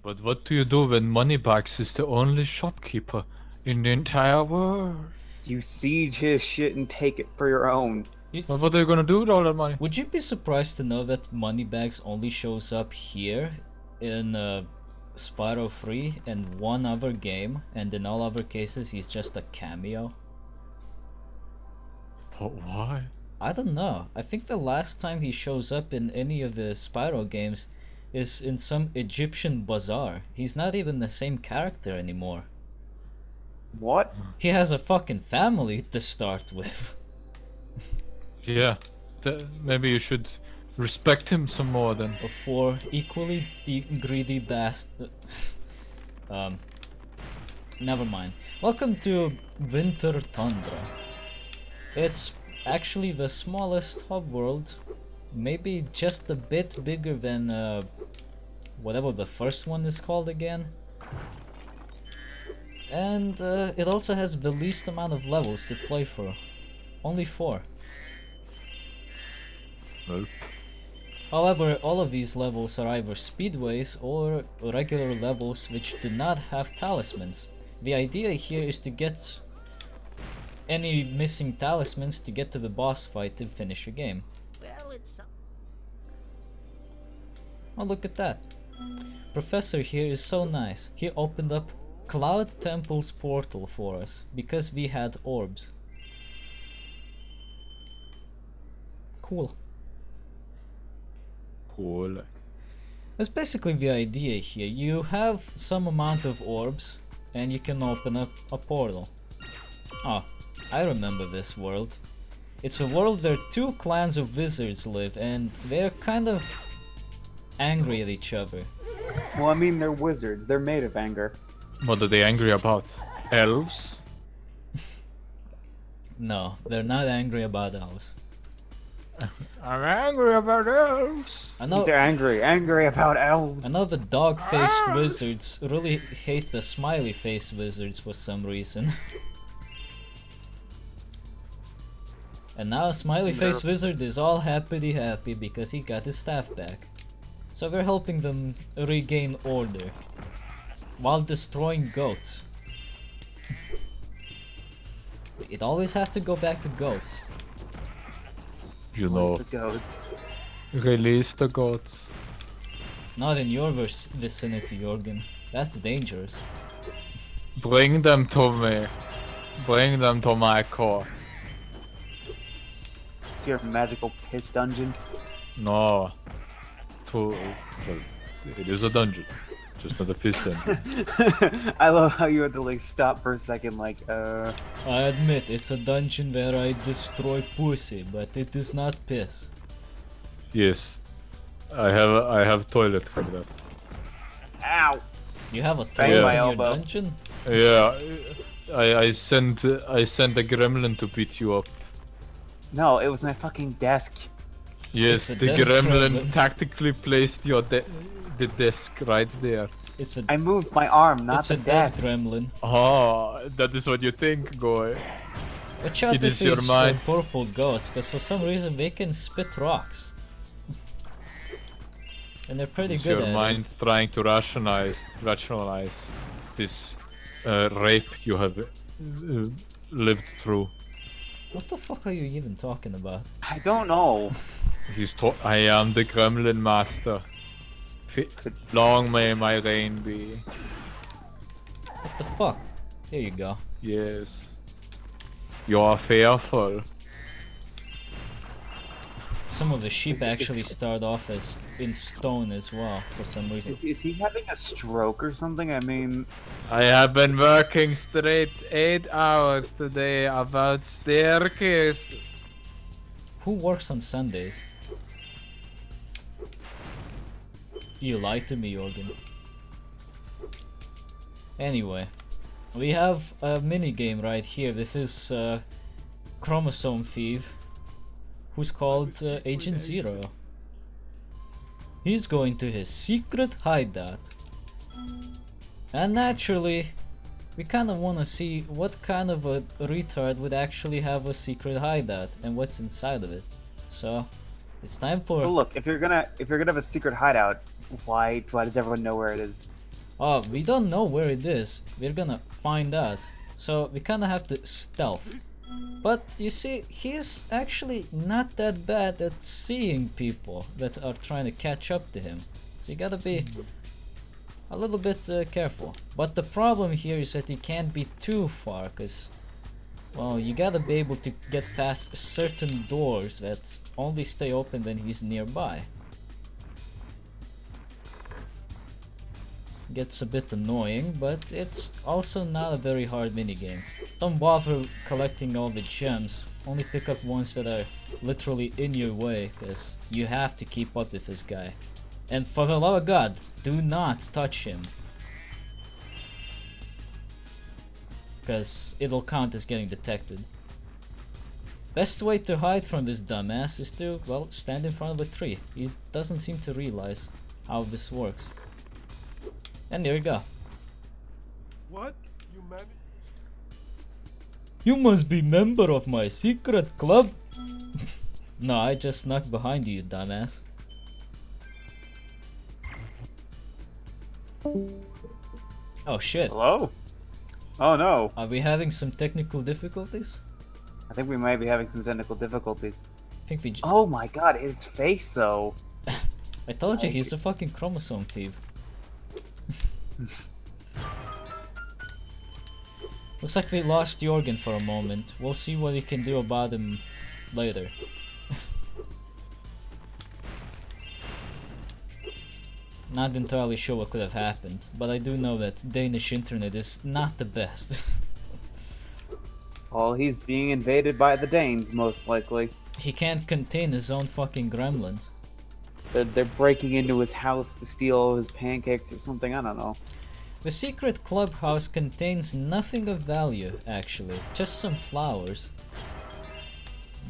But what do you do when Moneybags is the only shopkeeper in the entire world? You siege his shit and take it for your own. But what are you gonna do with all that money? Would you be surprised to know that Moneybags only shows up here in Spyro 3 and one other game, and in all other cases he's just a cameo? But why? I don't know. I think the last time he shows up in any of the Spyro games is in some Egyptian bazaar. He's not even the same character anymore. What? He has a fucking family to start with. Yeah, maybe you should respect him some more then. Before equally greedy never mind. Welcome to Winter Tundra. It's actually the smallest hub world, maybe just a bit bigger than whatever the first one is called again. And it also has the least amount of levels to play for. Only 4. Nope. However, all of these levels are either speedways or regular levels which do not have talismans. The idea here is to get any missing talismans to get to the boss fight to finish your game. Oh, look at that. Professor here is so nice. He opened up Cloud Temple's portal for us because we had orbs. Cool. Cool. That's basically the idea here. You have some amount of orbs and you can open up a portal. Oh, I remember this world. It's a world where 2 clans of wizards live and they're kind of angry at each other. Well, I mean, they're wizards. They're made of anger. What are they angry about? Elves? No, they're not angry about elves. I'm angry about elves. They're angry about elves. I know the dog-faced wizards really hate the smiley-faced wizards for some reason. And now smiley-faced wizard is all happy because he got his staff back. So we're helping them regain order while destroying goats. It always has to go back to goats. You know, The goats. release the gods. Not in your vicinity, Jorgen. That's dangerous. Bring them to me. Bring them to my court. To your magical piss dungeon. No. Well, it is a dungeon. Just not a piss dungeon. I love how you had to like stop for a second, like, I admit it's a dungeon where I destroy pussy, but it is not piss. Yes. I have toilet for that. Ow! You have a Bang toilet my in your elbow. dungeon? Yeah. I sent a gremlin to beat you up. No, it was my fucking desk. Yes, It's the a desk gremlin gremlin. tactically placed the desk right there. It's a I moved my arm, not it's the a desk desk. gremlin. Oh, that is what you think, boy. Watch out It with is your these mind. purple goats, because for some reason they can spit rocks. And they're pretty It's good your at mind it. trying to rationalize this rape you have lived through. What the fuck are you even talking about? I don't know. I am the gremlin master. Long may my reign be. What the fuck? Here you go. Yes. You are fearful. Some of the sheep actually start off as in stone as well, for some reason. Is he having a stroke or something? I mean, I have been working straight 8 hours today about staircases. Who works on Sundays? You lied to me, Jorgen. Anyway, we have a mini game right here with this chromosome thief, who's called Agent Zero. He's going to his secret hideout. And naturally, we kind of want to see what kind of a retard would actually have a secret hideout and what's inside of it. So, it's time for... well, look, if you're gonna have a secret hideout, why does everyone know where it is? Oh, we don't know where it is. We're gonna find out. So we kinda have to stealth. But you see, he's actually not that bad at seeing people that are trying to catch up to him. So you gotta be a little bit careful. But the problem here is that you can't be too far, cause well, you gotta be able to get past certain doors that only stay open when he's nearby. Gets a bit annoying, but it's also not a very hard minigame. Don't bother collecting all the gems, only pick up ones that are literally in your way, cause you have to keep up with this guy. And for the love of God, do not touch him. Cause it'll count as getting detected. Best way to hide from this dumbass is to, well, stand in front of a tree. He doesn't seem to realize how this works. And there you go. What? You managed? You must be member of my secret club. No, I just snuck behind you, dumbass. Oh shit. Hello? Oh no. Are we having some technical difficulties? I think we might be having some technical difficulties. I think we Oh my god, his face though. I told you he's the fucking chromosome thief. Looks like we lost Jorgen for a moment. We'll see what we can do about him later. Not entirely sure what could have happened, but I do know that Danish internet is not the best. Well, he's being invaded by the Danes, most likely. He can't contain his own fucking gremlins. They're breaking into his house to steal his pancakes or something, I don't know. The secret clubhouse contains nothing of value, actually, just some flowers.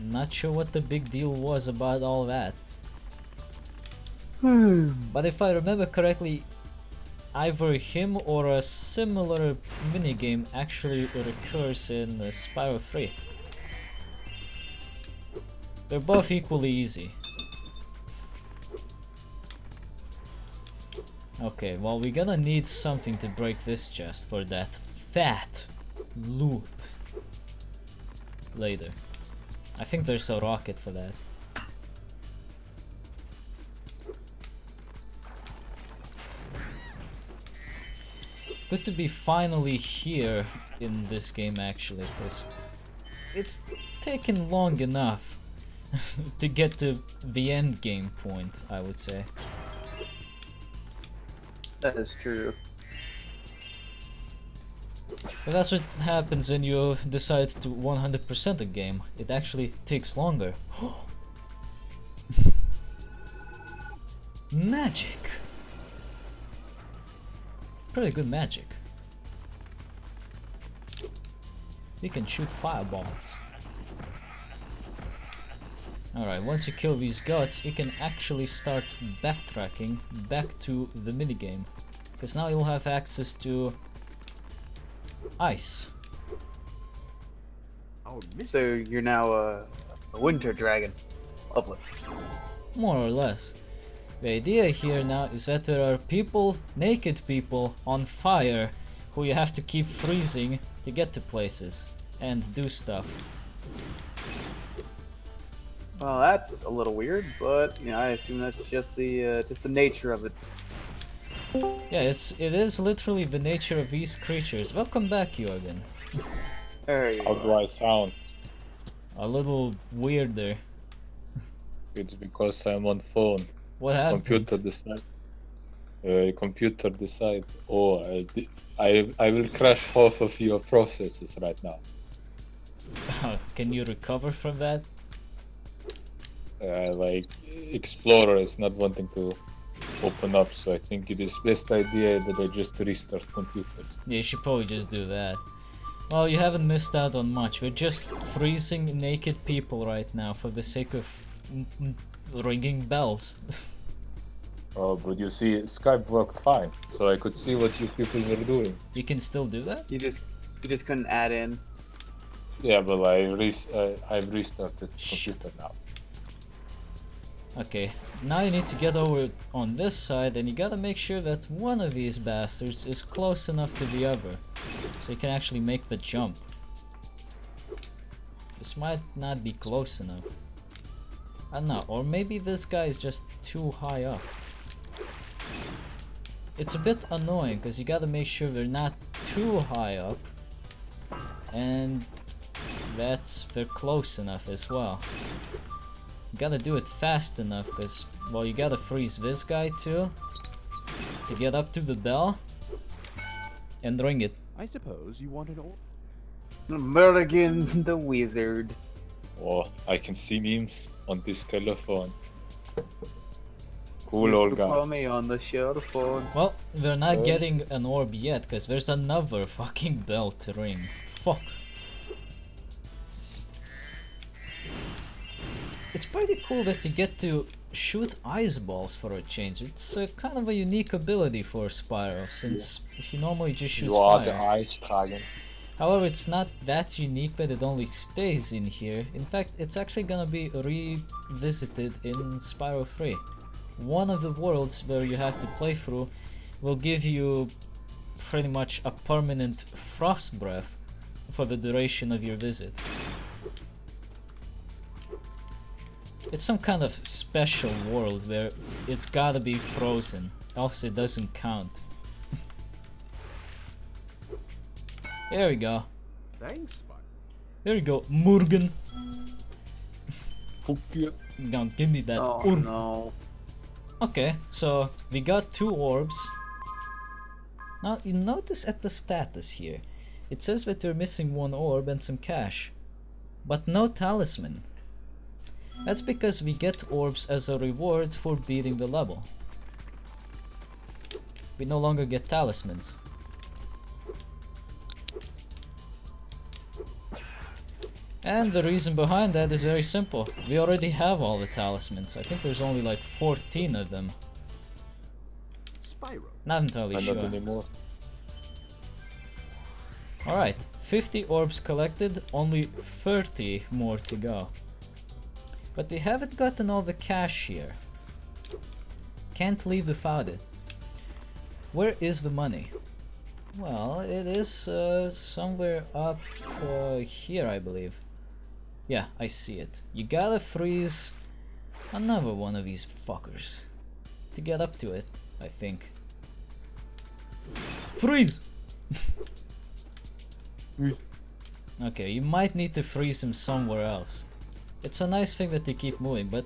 Not sure what the big deal was about all that. But if I remember correctly, either him or a similar minigame actually recurs in Spyro 3. They're both equally easy. Okay, well, we're gonna need something to break this chest for that fat loot later. I think there's a rocket for that. Good to be finally here in this game, actually, because it's taken long enough to get to the end game point, I would say. That is true. But that's what happens when you decide to 100% a game. It actually takes longer. Magic! Pretty good magic. You can shoot fireballs. Alright, once you kill these gods, you can actually start backtracking back to the minigame. Because now you'll have access to ice. So you're now a winter dragon. Lovely. More or less. The idea here now is that there are people, naked people, on fire who you have to keep freezing to get to places and do stuff. Well, that's a little weird, but you know, I assume that's just the nature of it. Yeah, it is literally the nature of these creatures. Welcome back, Jorgen. There you How do are. I sound? A little weirder. It's because I'm on phone. What happened? Computer decide. Oh, I will crash half of your processes right now. Can you recover from that? Like Explorer is not wanting to open up, so I think it is best idea that I just restart computers. Yeah, you should probably just do that. Well, you haven't missed out on much. We're just freezing naked people right now for the sake of ringing bells. Oh, but you see, Skype worked fine, so I could see what you people were doing. You can still do that? You just couldn't add in. Yeah, but I've restarted Shit. computer now. Okay, now you need to get over on this side, and you gotta make sure that one of these bastards is close enough to the other, so you can actually make the jump. This might not be close enough. I don't know, or maybe this guy is just too high up. It's a bit annoying, because you gotta make sure they're not too high up, and they're close enough as well. You gotta do it fast enough, because, well, you gotta freeze this guy too to get up to the bell and ring it. I suppose you want an orb. Merrigan the Wizard. Oh, I can see memes on this telephone. Cool Used old to guy. call me on the shell phone. Well, we're not getting an orb yet, because there's another fucking bell to ring. Fuck. It's pretty cool that you get to shoot ice balls for a change. It's kind of a unique ability for Spyro, since he normally just shoots You are the fire. ice dragon. However, it's not that unique that it only stays in here. In fact, it's actually gonna be revisited in Spyro 3. One of the worlds where you have to play through will give you pretty much a permanent frost breath for the duration of your visit. It's some kind of special world where it's gotta be frozen, else it doesn't count. There we go. Thanks, Spyro. There you go, Morgan. Fuck you. Now give me that Oh orb. no. Okay, so we got 2 orbs. Now you notice at the status here, it says that we're missing 1 orb and some cash, but no talisman. That's because we get orbs as a reward for beating the level. We no longer get talismans. And the reason behind that is very simple. We already have all the talismans. I think there's only like 14 of them. Spyro. Not entirely Not sure. anymore. Alright, 50 orbs collected, only 30 more to go. But we haven't gotten all the cash here. Can't leave without it. Where is the money? Well, it is somewhere up here, I believe. Yeah, I see it. You gotta freeze another one of these fuckers to get up to it, I think. Freeze! Okay, you might need to freeze him somewhere else. It's a nice thing that they keep moving, but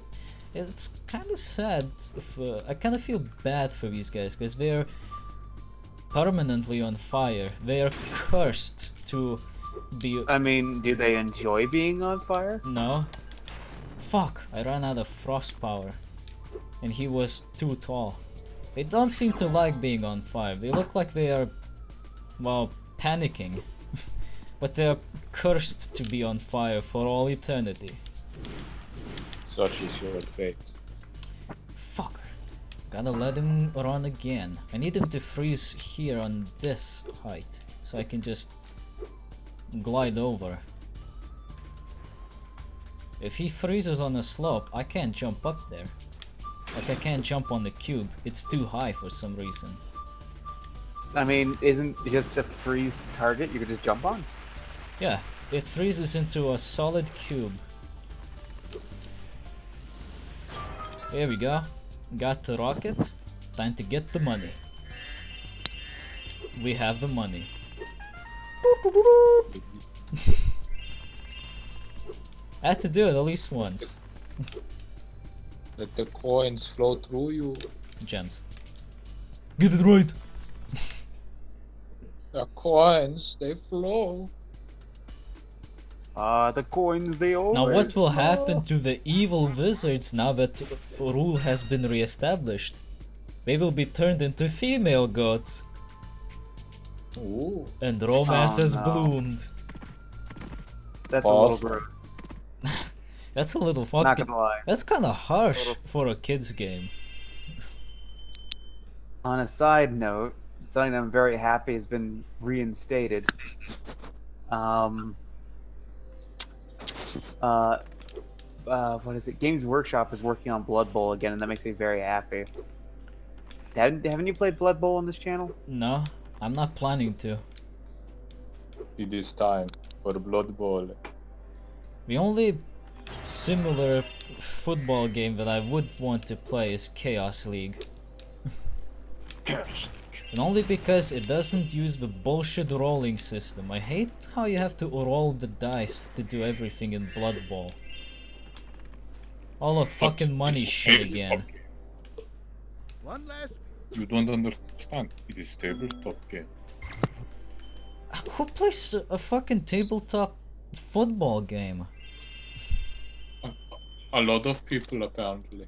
it's kind of sad. I kind of feel bad for these guys because they're permanently on fire. They are cursed to be. I mean, do they enjoy being on fire? No. Fuck! I ran out of frost power, and he was too tall. They don't seem to like being on fire. They look like they are, well, panicking, but they are cursed to be on fire for all eternity. Such is your fate. Fucker. Gotta let him run again. I need him to freeze here on this height, so I can just glide over. If he freezes on a slope, I can't jump up there. Like, I can't jump on the cube. It's too high for some reason. I mean, isn't it just a freeze target you could just jump on? Yeah, it freezes into a solid cube. Here we go. Got the rocket. Time to get the money. We have the money. I had to do it at least once. Let the coins flow through you. Gems. Get it right! The coins, they flow. The coins they always Now what will flow. happen to the evil wizards now that rule has been re-established? They will be turned into female gods. Ooh. And romance Oh, has no. bloomed. That's a little Awful. gross. That's a little Not fucking... gonna lie. That's kinda harsh for a kid's game. On a side note, something that I'm very happy has been reinstated. what is it? Games Workshop is working on Blood Bowl again, and that makes me very happy. Haven't you played Blood Bowl on this channel? No, I'm not planning to. It is time for Blood Bowl. The only similar football game that I would want to play is Chaos League. And only because it doesn't use the bullshit rolling system. I hate how you have to roll the dice to do everything in Blood Bowl. All the fucking money shit again. One last. You don't understand. It is tabletop game. Who plays a fucking tabletop football game? A lot of people apparently.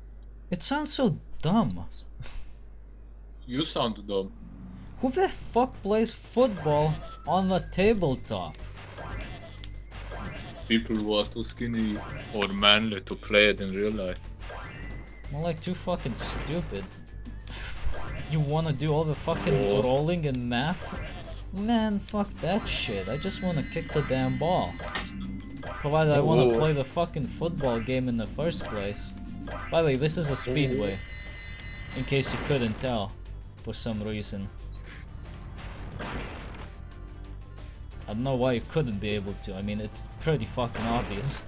It sounds so dumb. You sound dumb. Who the fuck plays football on the tabletop? People who are too skinny or manly to play it in real life. More like too fucking stupid. You wanna do all the fucking rolling and math? Man, fuck that shit. I just wanna kick the damn ball. Provided I wanna play the fucking football game in the first place. By the way, this is a speedway. In case you couldn't tell, for some reason. I don't know why you couldn't be able to. I mean, it's pretty fucking obvious.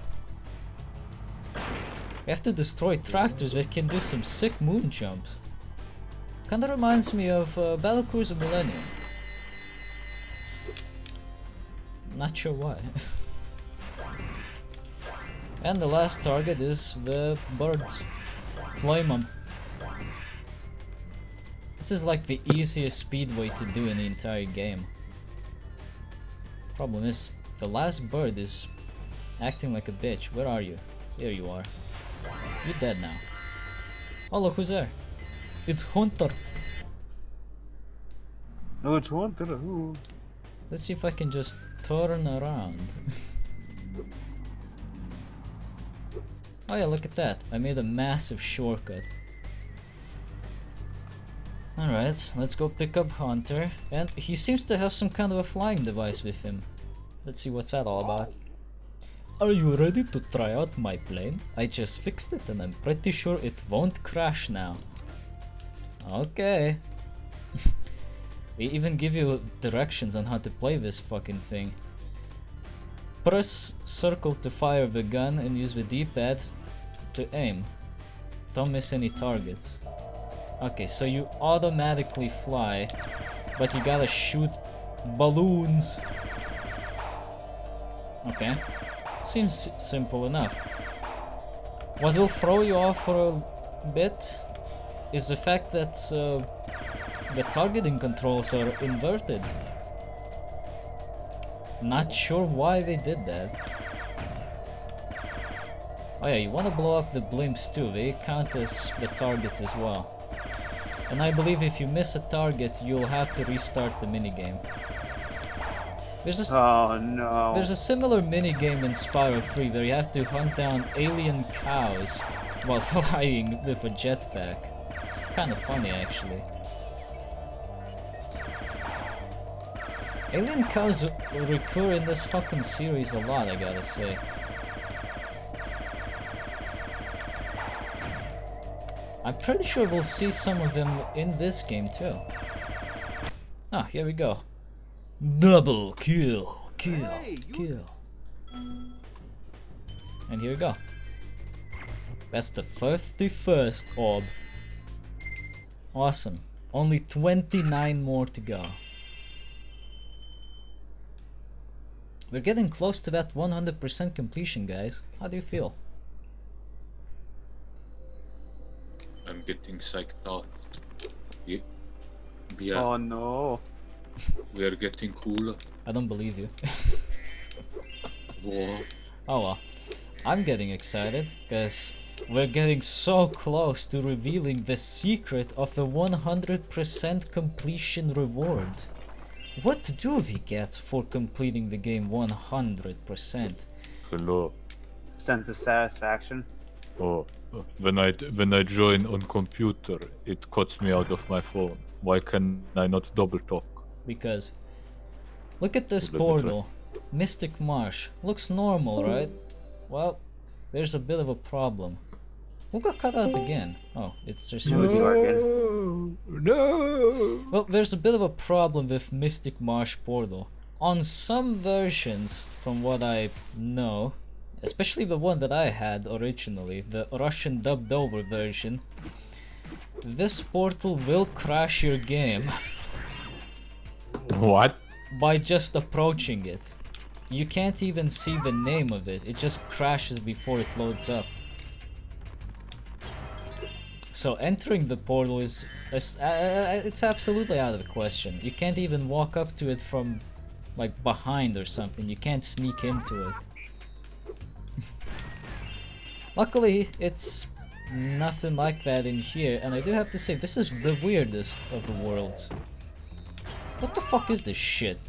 We have to destroy tractors that can do some sick moon jumps. Kinda reminds me of Battlecruiser Millennium. Not sure why. And the last target is the birds. Flame 'em. This is like the easiest speedway to do in the entire game. Problem is, the last bird is acting like a bitch. Where are you? Here you are. You're dead now. Oh look who's there. It's Hunter. No, it's Hunter. Let's see if I can just turn around. Oh yeah, look at that. I made a massive shortcut. Alright, let's go pick up Hunter. And he seems to have some kind of a flying device with him. Let's see what's that all about. Are you ready to try out my plane? I just fixed it and I'm pretty sure it won't crash now. Okay. They even give you directions on how to play this fucking thing. Press circle to fire the gun and use the D-pad to aim. Don't miss any targets. Okay, so you automatically fly, but you gotta shoot balloons. Okay, seems simple enough. What will throw you off for a bit is the fact that the targeting controls are inverted. Not sure why they did that. Oh yeah, you want to blow up the blimps too, they count as the targets as well. And I believe if you miss a target, you'll have to restart the minigame. Oh no. There's a similar minigame in Spyro 3 where you have to hunt down alien cows while flying with a jetpack. It's kind of funny actually. Alien cows recur in this fucking series a lot, I gotta say. I'm pretty sure we'll see some of them in this game too. Ah, here we go. Double kill, kill, kill. And here we go. That's the 51st orb. Awesome. Only 29 more to go. We're getting close to that 100% completion, guys. How do you feel? I'm getting psyched out. Yeah. Oh no. We are getting cooler. I don't believe you. Whoa. Oh well. I'm getting excited because we're getting so close to revealing the secret of the 100% completion reward. What do we get for completing the game 100%? Hello. Sense of satisfaction. Oh, when I join on computer, it cuts me out of my phone. Why can I not double talk? Because look at this Let me portal. Mystic Marsh. Looks normal, right? Well, there's a bit of a problem. Who got cut out again? Oh, it's just It was Yorkin. No. Well, there's a bit of a problem with Mystic Marsh Portal. On some versions, from what I know, especially the one that I had originally, the Russian dubbed over version, this portal will crash your game What? by just approaching it. You can't even see the name of it, it just crashes before it loads up. So entering the portal is it's absolutely out of the question. You can't even walk up to it from like behind or something. You can't sneak into it. Luckily, it's nothing like that in here, and I do have to say this is the weirdest of the worlds. What the fuck is this shit?